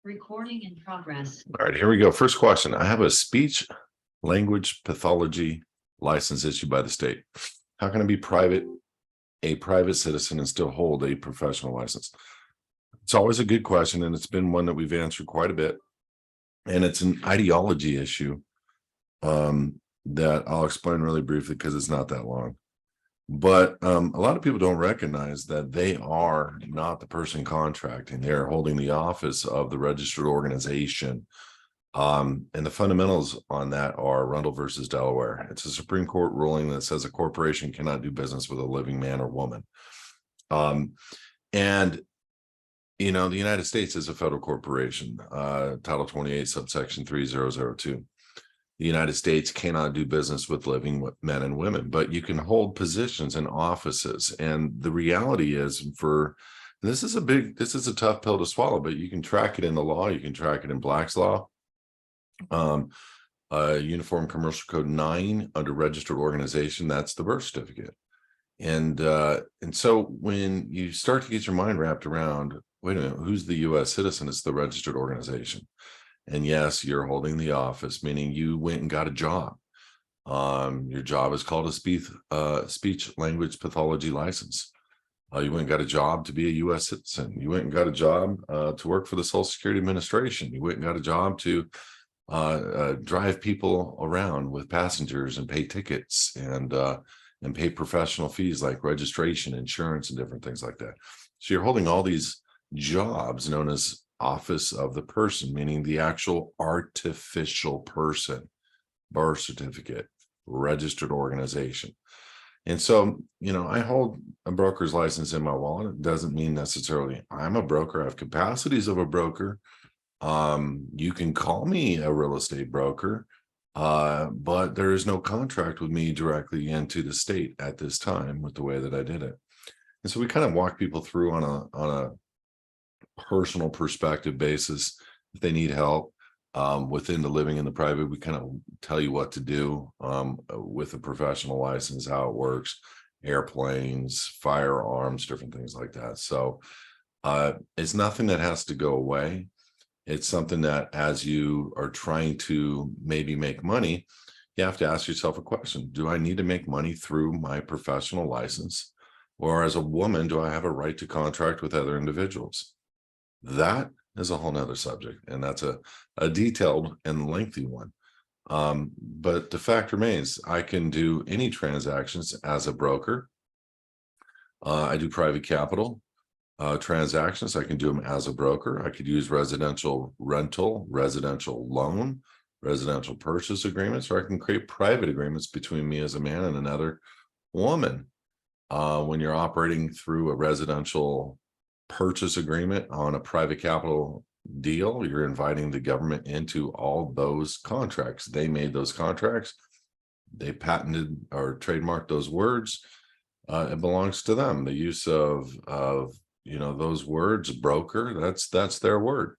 Recording in progress. All right, here we go. First question. I have a speech language pathology license issued by the state. How can I be a private citizen and still hold a professional license? It's always a good question, and it's been one that we've answered quite a bit. And it's an ideology issue that I'll explain really briefly because it's not that long. But a lot of people don't recognize that they are not the person contracting. They're holding the office of the registered organization. And the fundamentals on that are Rundle versus Delaware. It's a Supreme Court ruling that says a corporation cannot do business with a living man or woman. And you know, the United States is a federal corporation, Title 28, subsection 3002. The United States cannot do business with living men and women, but you can hold positions in offices. And the reality is this is a tough pill to swallow, but you can track it in the law. You can track it in Black's Law, Uniform Commercial Code 9 under registered organization. That's the birth certificate. And so when you start to get your mind wrapped around, wait a minute, who's the U.S. citizen? It's the registered organization. And yes, you're holding the office, meaning you went and got a job. Your job is called a speech language pathology license. You went and got a job to be a U.S. citizen. You went and got a job to work for the Social Security Administration. You went and got a job to drive people around with passengers and pay tickets and pay professional fees like registration, insurance, and different things like that. So you're holding all these jobs known as office of the person, meaning the actual artificial person, birth certificate, registered organization. And so, you know, I hold a broker's license in my wallet. It doesn't mean necessarily I'm a broker. I have capacities of a broker. You can call me a real estate broker, but there is no contract with me directly into the state at this time with the way that I did it. And so we kind of walk people through on a personal perspective basis. If they need help within the living in the private, we kind of tell you what to do with a professional license, how it works, airplanes, firearms, different things like that. So it's nothing that has to go away. It's something that as you are trying to maybe make money, you have to ask yourself a question. Do I need to make money through my professional license? Or as a woman, do I have a right to contract with other individuals? That is a whole nother subject, and that's a detailed and lengthy one. But the fact remains, I can do any transactions as a broker. I do private capital transactions. I can do them as a broker. I could use residential rental, residential loan, residential purchase agreements, or I can create private agreements between me as a man and another woman. When you're operating through a residential purchase agreement on a private capital deal, you're inviting the government into all those contracts. They made those contracts. They patented or trademarked those words. It belongs to them. The use of you know, those words, broker, that's their word.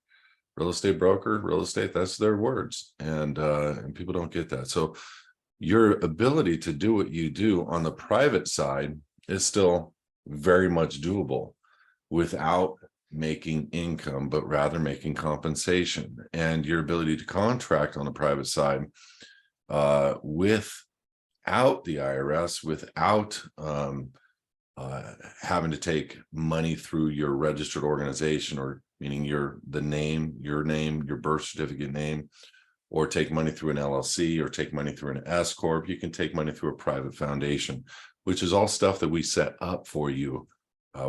Real estate broker, real estate, that's their words. And people don't get that. So your ability to do what you do on the private side is still very much doable without making income, but rather making compensation. And your ability to contract on the private side without the IRS, without having to take money through your registered organization, or meaning your name, your birth certificate name, or take money through an LLC, or take money through an S Corp. You can take money through a private foundation, which is all stuff that we set up for you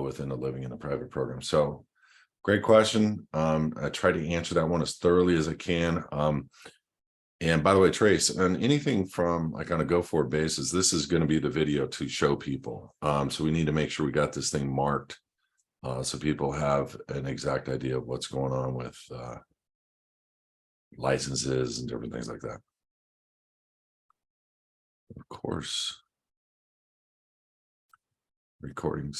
within the Living in the Private program. So great question. I try to answer that one as thoroughly as I can. And by the way, Trace, on anything from like on a go forward basis, this is going to be the video to show people. So we need to make sure we got this thing marked so people have an exact idea of what's going on with licenses and different things like that. Of course, recordings.